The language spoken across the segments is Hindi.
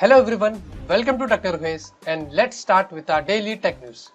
Hello everyone, welcome to Tech News and let's start with our daily tech news.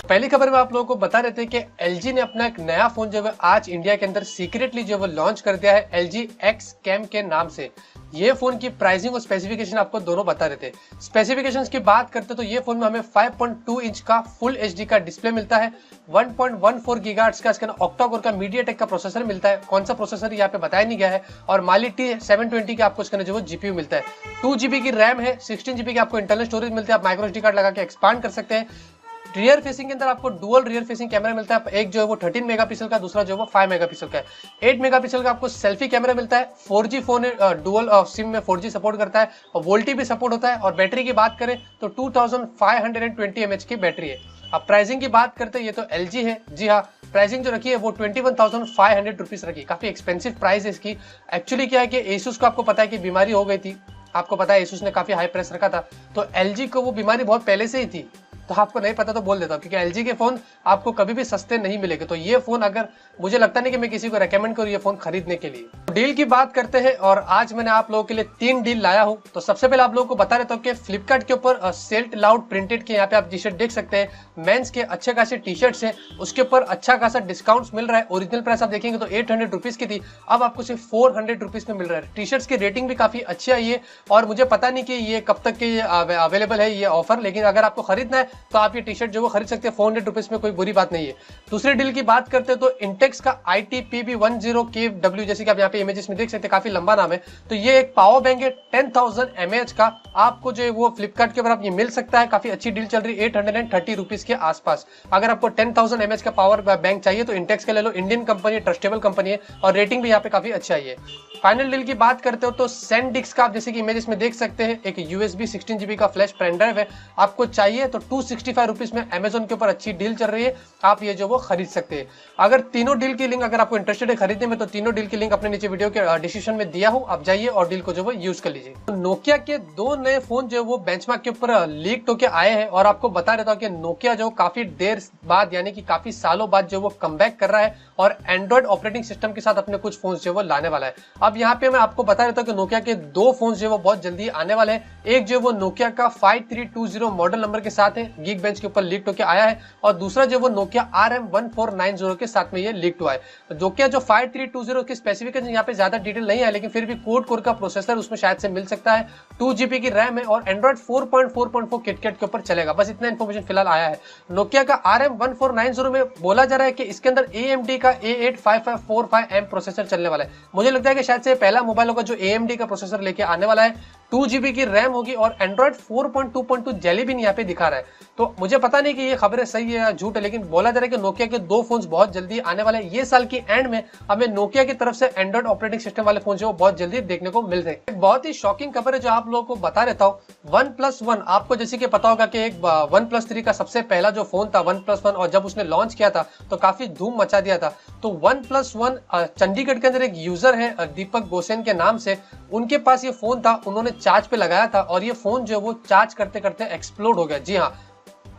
पहली खबर में आप लोगों को बता रहे थे कि LG ने अपना एक नया फोन जो है आज इंडिया के अंदर सीक्रेटली जो है लॉन्च कर दिया है LG X Cam के नाम से। ये फोन की प्राइसिंग और स्पेसिफिकेशन आपको दोनों बता रहे थे। स्पेसिफिकेशंस की बात करते तो ये फोन में हमें 5.2 इंच का फुल HD का डिस्प्ले मिलता है, 1.14 गीगाहर्ट्ज का इसका ऑक्टा कोर का मीडियाटेक का प्रोसेसर मिलता है। कौन सा प्रोसेसर यहाँ पे बताया नहीं गया है। और Mali T720 का आपको इसका जो GPU मिलता है। 2GB की रैम है, 16GB की आपको इंटरनल स्टोरेज मिलती है। आप माइक्रो SD कार्ड लगा के एक्सपांड कर सकते हैं। रियर फेसिंग के अंदर आपको डुअल रियर फेसिंग कैमरा मिलता है। एक जो है वो 13 मेगापिक्सल का, दूसरा जो है वो 5 मेगापिक्सल का है। 8 मेगापिक्सल का आपको सेल्फी कैमरा मिलता है। 4G फोन है, डुअल सिम में 4G सपोर्ट करता है और वोल्टी भी सपोर्ट होता है। और बैटरी की बात करें तो 2520 mAh की बैटरी है। अब प्राइसिंग की बात करते हैं, ये तो LG है। जी हाँ, प्राइसिंग जो रखी है वो 21,500 रुपीज रखी। काफी एक्सपेंसिव प्राइस है इसकी। एक्चुअली क्या है कि Asus को आपको पता है कि बीमारी हो गई थी। आपको पता है Asus ने काफी हाई प्राइस रखा था, तो LG को वो बीमारी बहुत पहले से ही थी। तो आपको नहीं पता तो बोल देता हूँ, क्योंकि LG के फोन आपको कभी भी सस्ते नहीं मिलेंगे। तो ये फोन अगर मुझे लगता नहीं कि मैं किसी को रेकमेंड करूँ ये फोन खरीदने के लिए। तो डील की बात करते हैं और आज मैंने आप लोगों के लिए 3 डील लाया हूँ। तो सबसे पहले आप लोगों को बता रहता हूँ कि फ्लिपकार्ट के ऊपर सेल्ट लाउड प्रिंटेड के यहाँ पे आप टी शर्ट देख सकते हैं। मेंस के अच्छे खासे टी शर्ट्स है, उसके ऊपर अच्छा खासा डिस्काउंट मिल रहा है। ओरिजिनल प्राइस आप देखेंगे तो 800 रुपीज की थी, अब आपको सिर्फ 400 रुपीज में मिल रहा है। टी शर्ट्स की रेटिंग भी काफी अच्छी आई है और मुझे पता नहीं कि ये कब तक के अवेलेबल है ये ऑफर, लेकिन अगर आपको खरीदना है तो आप ये टी शर्ट जो वो खरीद सकते हैं 400 रुपीज में, कोई बुरी बात नहीं है। दूसरे डील की बात करते हैं तो इंटेक्स का ITPB10KW, जैसे कि आप यहाँ पे इमेजेस में देख सकते हैं, काफी लंबा नाम है। तो ये एक पावर बैंक है 10,000 mAh का, आपको जो है वो फ्लिपकार्ट के ऊपर आप ये मिल सकता है। काफी अच्छी डील चल रही है 830 रुपीज के आसपास। अगर आपको 10,000 mAh का पावर बैंक चाहिए तो इंटेक्स का ले लो। इंडियन कंपनी, ट्रस्टेबल कंपनी है और रेटिंग भी यहाँ पे काफी अच्छा है। फाइनल डील की बात करते हो तो SanDisk का आप जैसे कि इमेजेस में देख सकते हैं, एक USB 16GB का फ्लैश पेन ड्राइव है। आपको चाहिए तो 265 रुपीज में Amazon के ऊपर अच्छी डील चल रही है, आप ये जो वो खरीद सकते हैं। अगर तीनों डील की लिंक अगर आपको इंटरेस्टेड है खरीदने में तो तीनों डील की लिंक अपने नीचे वीडियो के डिस्क्रिप्शन में दिया हूं, आप जाइए और डील को जो वो यूज कर लीजिए। तो नोकिया के 2 नए फोन जो वो बेंचमार्क के ऊपर लीक होके आए हैं और आपको बता देता हूं कि नोकिया जो काफी देर बाद यानी कि काफी सालों बाद जो वो कमबैक कर रहा है और एंड्रॉइड ऑपरेटिंग सिस्टम के साथ अपने कुछ फोन जो वो लाने वाला है। अब यहाँ पे मैं आपको बता देता हूँ कि नोकिया के 2 फोन जो वो बहुत जल्दी आने वाले हैं। एक जो वो नोकिया का 5320 मॉडल नंबर के साथ है, गीक बेंच के ऊपर लीक होके आया है, और दूसरा जो वो नोकिया RM1490 के साथ में ये लीक हुआ है। नोकिया जो 5320 की स्पेसिफिकेशन यहाँ पे ज्यादा डिटेल नहीं है, लेकिन फिर भी क्वाड कोर का प्रोसेसर उसमें शायद से मिल सकता है, 2GB की रैम है और एंड्रॉइड 4.4.4 किटकैट के ऊपर चलेगा। बस इतना इन्फॉर्मेशन फिलहाल आया है। नोकिया का RM1490 में बोला जा रहा है कि इसके अंदर AMD का A85545M प्रोसेसर चलने वाला है। मुझे लगता है कि शायद से पहला मोबाइल होगा जो AMD का प्रोसेसर लेके आने वाला है। 2GB की रैम होगी और एंड्रॉइड 4.2.2 जेली भी यहाँ पे दिखा रहा है। तो मुझे पता नहीं कि ये खबरें सही है या झूठ है, लेकिन बोला जा रहा है कि नोकिया के 2 फोन्स बहुत जल्दी आने वाले हैं। ये साल की एंड में हमें नोकिया की तरफ से एंड्रॉइड ऑपरेटिंग सिस्टम वाले फोन जो बहुत जल्दी देखने को मिल रहे हैं। एक बहुत ही शॉकिंग खबर है जो आप लोगों को बता रहता हूँ। OnePlus One, आपको जैसे कि पता होगा कि एक OnePlus 3 का सबसे पहला जो फोन था OnePlus One, और जब उसने लॉन्च किया था तो काफी धूम मचा दिया था। तो OnePlus One चंडीगढ़ के अंदर एक यूजर है दीपक गोसेन के नाम से, उनके पास ये फोन था, उन्होंने चार्ज पे लगाया था और ये फोन जो है वो चार्ज करते करते एक्सप्लोड हो गया। जी हाँ,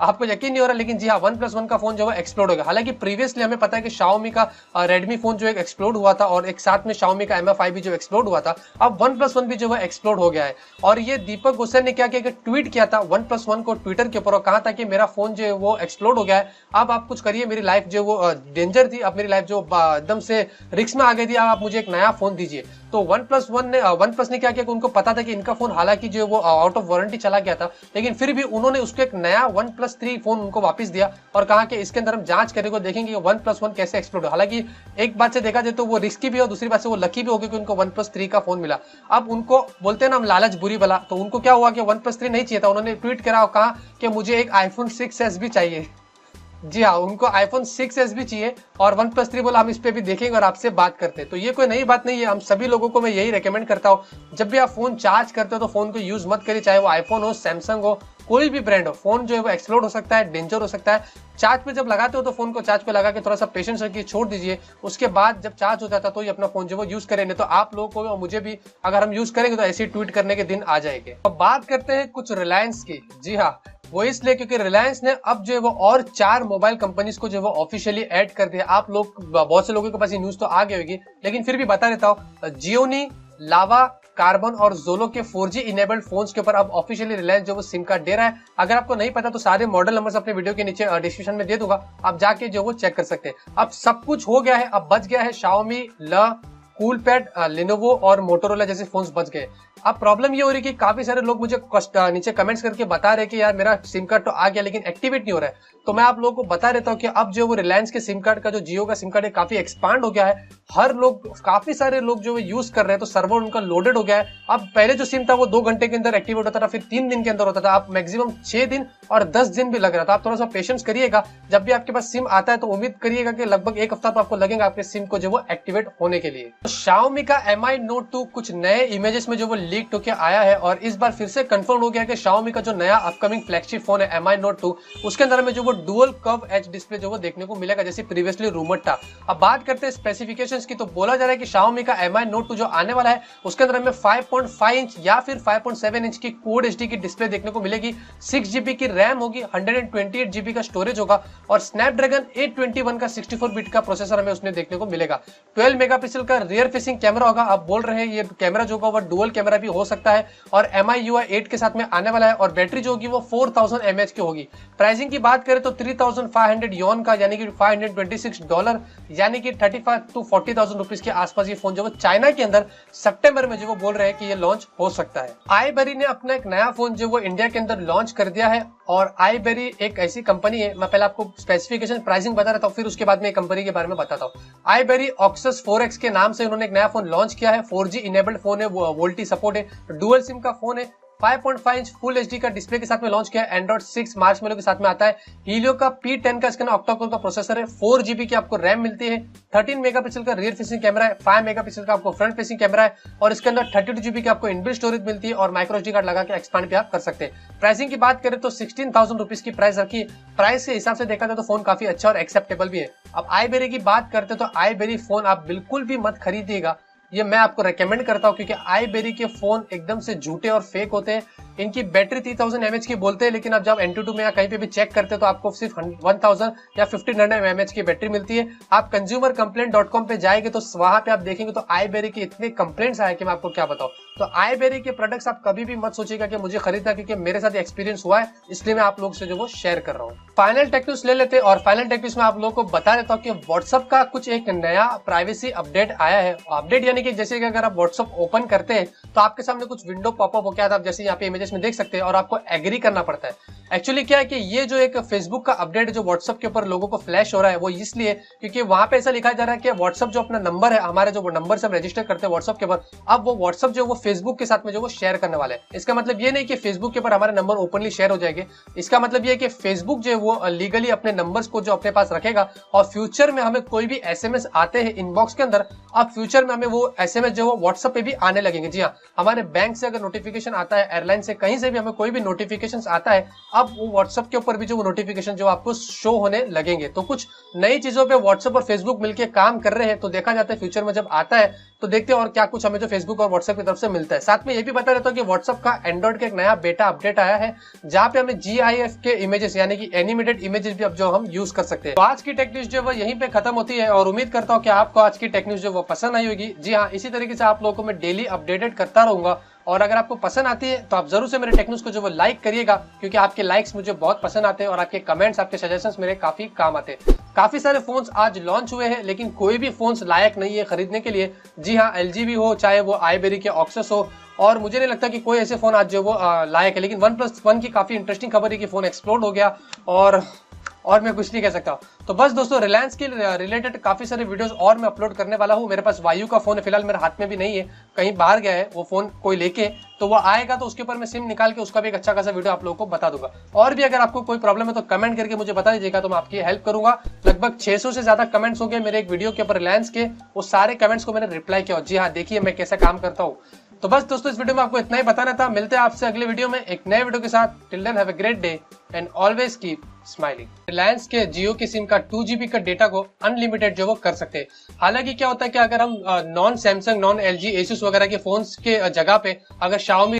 आपको यकीन नहीं हो रहा, लेकिन जी हाँ, OnePlus One का फोन जो है एक्सप्लोड हो गया। हालांकि प्रीवियसली हमें पता है कि Xiaomi का Redmi फोन जो एक एक्सप्लोड हुआ था और एक साथ में Xiaomi का MFI भी जो एक्सप्लोड हुआ था। अब OnePlus One भी जो है एक्सप्लोड हो गया है। और ये दीपक गुस्सेन ने क्या किया कि ट्वीट किया था OnePlus One को ट्विटर के ऊपर और कहा था कि मेरा फोन जो है वो एक्सप्लोड हो गया है, अब आप कुछ करिए, मेरी लाइफ जो वो डेंजर थी, अब मेरी लाइफ जो एकदम से रिस्क में आ गई थी, अब आप मुझे एक नया फोन दीजिए। तो OnePlus ने क्या किया कि उनको पता था कि इनका फोन हालांकि जो वो आउट ऑफ वारंटी चला गया था, लेकिन फिर भी उन्होंने उसको एक नया OnePlus 3 फोन उनको वापस दिया और कहा कि इसके अंदर हम जांच करेंगे, देखेंगे कि OnePlus One कैसे एक्सप्लोड हो। हालांकि एक बात से देखा जाए तो वो रिस्की भी है और दूसरी बात से वो लकी भी होगी कि उनको OnePlus 3 का फोन मिला। अब उनको बोलते हैं ना हम लालच बुरी बला, तो उनको क्या हुआ कि OnePlus 3 नहीं चाहिए था, उन्होंने ट्वीट करा और कहा कि मुझे एक iPhone 6s भी चाहिए। जी हाँ, उनको iPhone 6s भी चाहिए और OnePlus 3 बोला हम इस पे भी देखेंगे और आपसे बात करते हैं। तो ये कोई नई बात नहीं है, हम सभी लोगों को मैं यही रेकमेंड करता हूँ, जब भी आप फोन चार्ज करते हो तो फोन को यूज मत करिए, चाहे वो आईफोन हो, सैमसंग हो, कोई भी ब्रांड हो। फोन जो है वो एक्सप्लोड हो सकता है, डेंजर हो सकता है। चार्ज पे जब लगाते हो तो फोन को चार्ज पे लगा के थोड़ा सा पेशेंस रखिए, छोड़ दीजिए, उसके बाद जब चार्ज हो जाता है तो ये अपना फोन जो वो यूज करें। नहीं तो आप लोगों को और मुझे भी अगर हम यूज करेंगे तो ऐसे ट्वीट करने के दिन आ जाएंगे। अब बात करते हैं कुछ रिलायंस की। जी हाँ, वो इसलिए क्योंकि रिलायंस ने अब जो है वो और 4 मोबाइल कंपनीज को जो है वो ऑफिशियली ऐड कर दिया। आप लोग, बहुत से लोगों के पास ये न्यूज तो आ गई होगी, लेकिन फिर भी बता देता हूँ। जियोनी, लावा, कार्बन और जोलो के 4G इनेबल्ड फोन्स के ऊपर अब ऑफिशियली रिलायंस जो वो सिम कार्ड दे रहा है। अगर आपको नहीं पता तो सारे मॉडल नंबर्स अपने वीडियो के नीचे डिस्क्रिप्शन में दे दूंगा, आप जाके जो वो चेक कर सकते हैं। अब सब कुछ हो गया है, अब बच गया है Xiaomi, कूलपैड, लिनोवो और मोटोरोला जैसे फोन्स बच गए। अब प्रॉब्लम ये हो रही है कि काफी सारे लोग मुझे नीचे कमेंट्स करके बता रहे हैं कि यार मेरा सिम कार्ड तो आ गया लेकिन एक्टिवेट नहीं हो रहा है। तो मैं आप लोगों को बता देता हूँ कि अब जो वो रिलायंस के सिम कार्ड का, जो जियो का सिम कार्ड है, काफी एक्सपांड हो गया है। हर लोग, काफी सारे लोग जो यूज कर रहे हैं, तो सर्वर उनका लोडेड हो गया है। अब पहले जो सिम था वो 2 घंटे के अंदर एक्टिवेट होता था, फिर 3 दिन के अंदर होता था, अब मैक्सिमम 6 दिन और 10 दिन भी लग रहा था। आप थोड़ा सा पेशेंस करिएगा, जब भी आपके पास सिम आता है तो उम्मीद करिएगा कि लगभग 1 हफ्ता तो आपको लगेगा आपके सिम को जो वो एक्टिवेट होने के लिए। तो Xiaomi का Mi Note 2 कुछ नए इमेजेस में जो वो लीक होकर आया है और इस बार फिर से कंफर्म हो गया कि Xiaomi का जो नया अपकमिंग फ्लैगशिप फोन है Mi Note 2, उसके अंदर में जो वो डुअल कर्व एज डिस्प्ले जो वो देखने को मिलेगा, जैसे प्रीवियसली रूमर था। अब बात करते हैं स्पेसिफिकेशंस की, तो बोला जा रहा है कि Xiaomi का Mi Note 2 जो आने वाला है उसके अंदर हमें 5.5 इंच या फिर 5.7 इंच की Quad HD की डिस्प्ले देखने को मिलेगी। 6GB की रैम होगी, 128GB का स्टोरेज होगा और स्नैपड्रैगन 821 का 64 बिट का प्रोसेसर हमें उसमें देखने को मिलेगा। 12 मेगापिक्सल का रियर फेसिंग कैमरा होगा। अब बोल रहे हैं ये कैमरा जो होगा वो डुअल कैमरा भी हो सकता है और MIUI 8 के साथ में आने वाला है और बैटरी जो होगी वो 4000 mAh की होगी। प्राइसिंग की बात करें तो 3500 यॉन का, यानी कि $526, यानी कि 35 to 40,000 रुपीज के आसपास ये फोन जो वो चाइना के अंदर सितंबर में जो वो बोल रहे हैं कि ये लॉन्च हो सकता है। iBerry ने अपना एक नया फोन जो वो इंडिया के अंदर लॉन्च कर दिया है और iBerry एक ऐसी कंपनी है, मैं पहले आपको स्पेसिफिकेशन प्राइसिंग बता रहा था, फिर उसके बाद में कंपनी के बारे में बताता हूँ। iBerry Oxus 4X के नाम से उन्होंने एक नया फोन लॉन्च किया है। 4G इनेबल्ड फोन है, वोल्टी सपोर्ट है, डुअल सिम का फोन है, 5.5 इंच फुल एचडी का डिस्प्ले के साथ में लॉन्च किया है। एंड्रॉइड 6 मार्शमैलो के साथ में आता है। हीलियो का P10 का इसका ऑक्टा कोर का प्रोसेसर है। 4GB की आपको रैम मिलती है। 13 मेगापिक्सल का रियर फेसिंग कैमरा है, 5 मेगापिक्सल का आपको फ्रंट फेसिंग कैमरा है और इसके अंदर 32GB की आपको इनबिल्ट स्टोरेज मिलती है और माइक्रो एसडी कार्ड लगा के एक्सपांड भी आप कर सकते हैं। प्राइसिंग की बात करें तो 16,000 रुपीज की प्राइस रखी है। प्राइस के हिसाब से देखा जाए तो फोन काफी अच्छा और एक्सेप्टेबल भी है। अब iBerry की बात करते तो iBerry फोन आप बिल्कुल भी मत खरीदिएगा, ये मैं आपको रेकमेंड करता हूं, क्योंकि iBerry के फोन एकदम से झूठे और फेक होते हैं। इनकी बैटरी 3000 mAh की बोलते हैं, लेकिन अब जब Antutu में या कहीं पे भी चेक करते हैं तो आपको सिर्फ 1000 या 1500 mAh की बैटरी मिलती है। आप consumercomplaint.com पे जाएंगे तो वहां पे आप देखेंगे तो iBerry के इतने कंप्लेंट्स आए कि मैं आपको क्या बताऊं। तो iBerry के प्रोडक्ट्स आप कभी भी मत सोचिएगा कि मुझे खरीदना, क्योंकि मेरे साथ एक्सपीरियंस हुआ है, इसलिए मैं आप लोग से जो वो शेयर कर रहा हूँ। फाइनल टेक न्यूज ले लेते हैं और फाइनल टेक न्यूज में आप लोगों को बता देता हूँ कि व्हाट्सएप का कुछ एक नया प्राइवेसी अपडेट आया है। अपडेट यानी कि जैसे कि अगर आप व्हाट्सएप ओपन करते हैं तो आपके सामने कुछ विंडो पॉपअप हो गया था, आप जैसे यहाँ पे इमेजेस में देख सकते हैं, और आपको एग्री करना पड़ता है। एक्चुअली क्या है कि ये जो एक फेसबुक का अपडेट जो व्हाट्सएप के ऊपर लोगों को फ्लैश हो रहा है वो इसलिए क्योंकि वहां पे ऐसा लिखा जा रहा है कि व्हाट्सएप जो अपना नंबर है, हमारे जो नंबर से हम रजिस्टर करते हैं व्हाट्सएप के ऊपर, अब वो व्हाट्सएप जो वो फेसबुक के साथ में जो वो शेयर करने वाले हैं। इसका मतलब ये नहीं कि फेसबुक के ऊपर हमारे नंबर ओपनली शेयर हो जाएंगे। इसका मतलब ये है कि फेसबुक जो है वो लीगली अपने नंबर्स को जो अपने पास रखेगा और फ्यूचर में हमें कोई भी एसएमएस आते हैं इनबॉक्स के अंदर, अब फ्यूचर में हमें वो एसएमएस जो है व्हाट्सएप पे भी आने लगेंगे। जी हाँ, हमारे बैंक से अगर नोटिफिकेशन आता है, एयरलाइन से, कहीं से भी हमें कोई भी नोटिफिकेशन आता है, अब वो व्हाट्सएप के ऊपर भी जो वो नोटिफिकेशन जो आपको शो होने लगेंगे। तो कुछ नई चीजों पे व्हाट्सएप और फेसबुक मिलकर काम कर रहे हैं, तो देखा जाता है फ्यूचर में जब आता है तो देखते हैं और क्या कुछ हमें जो फेसबुक और व्हाट्सएप की तरफ से मिलता है। साथ में ये भी बता देता हूं कि व्हाट्सएप का एंड्रॉइड का एक नया बेटा अपडेट आया है, जहां पे हमें GIF के इमेजेस यानी कि एनिमेटेड इमेजेस भी अब जो हम यूज कर सकते हैं। तो आज की टेक न्यूज जो वो यहीं पे खत्म होती है और उम्मीद करता हूँ कि आपको आज की टेक न्यूज जो वो पसंद आई होगी। जी हाँ, इसी तरीके से आप लोगों को मैं डेली अपडेटेड करता रहूंगा और अगर आपको पसंद आती है तो आप जरूर से मेरे टेक न्यूज को जो वो लाइक करिएगा, क्योंकि आपके लाइक्स मुझे बहुत पसंद आते हैं और आपके कमेंट्स, आपके सजेशंस मेरे काफी काम आते हैं। काफी सारे फोन्स आज लॉन्च हुए हैं, लेकिन कोई भी फोन्स लायक नहीं है खरीदने के लिए। जी हाँ, LG भी हो, चाहे वो iBerry के Oxus हो, और मुझे नहीं लगता कि कोई ऐसे फोन आज जो वो लायक है। लेकिन OnePlus 1 की काफी इंटरेस्टिंग खबर है कि फोन एक्सप्लोड हो गया और मैं कुछ नहीं कह सकता। तो बस दोस्तों, रिलायंस के रिलेटेड काफी सारे वीडियोस और मैं अपलोड करने वाला हूँ। मेरे पास वायु का फोन है, फिलहाल मेरे हाथ में भी नहीं है, कहीं बाहर गया है वो फोन कोई लेके, तो वो आएगा तो उसके ऊपर मैं सिम निकाल के उसका भी एक अच्छा खासा वीडियो आप लोगों को बता दूंगा। और भी अगर आपको कोई प्रॉब्लम है तो कमेंट करके मुझे बता दीजिएगा, तो मैं आपकी हेल्प करूंगा। लगभग 600 से ज्यादा कमेंट्स हो गए मेरे एक वीडियो के ऊपर रिलायंस के, वो सारे कमेंट्स को मैंने रिप्लाई किया। जी हाँ, देखिए मैं कैसा काम करता हूँ। तो बस दोस्तों, इस वीडियो में आपको इतना ही बताना था। मिलते हैं आपसे अगले वीडियो में एक नए वीडियो के साथ। Till then have a great day and always keep smiling. Reliance के जियो की सिम का 2GB का डेटा को अनलिमिटेड जो वो कर सकते हैं। हालांकि क्या होता है कि अगर हम non Samsung, non LG, Asus वगैरह के फोन्स के जगह पे अगर Xiaomi